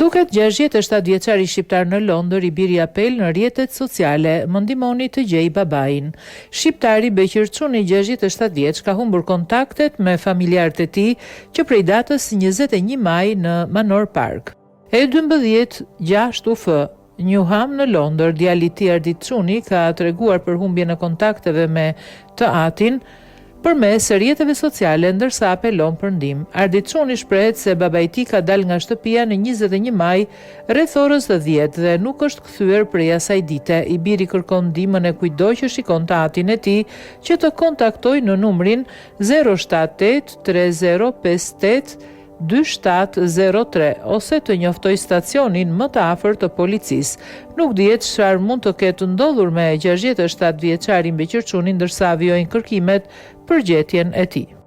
Duket 67 vjeçari shqiptar në Londër i biri apel në rrjetet sociale, më ndihmoni të gjej babain. Shqiptari Beqirçuni 67 vjeç ka humbur kontaktet me familjarët e tij që prej datës 21 maj në Manor Park. E 12 6 UF Newham në Londër, djali i tij Ardit ka treguar për humbjen e kontakteve me të atin përmes rrjeteve sociale, ndërsa apelon për ndihmë. Ardit shprehet se babai i tij ka dalë nga shtëpia në 21 maj rreth orës 10 dhe nuk është kthyer prej asaj dite. I biri kërkon ndihmën e kujdo që shikon të atin e tij që të kontaktojë në numrin 078 3058 2703 ose të njoftoj stacionin më të afërt të policisë. Nuk dihet çfarë mund të ketë ndodhur me 67 vjeçarin Beqirçunin, ndërsa vijojnë kërkimet për gjetjen e tij.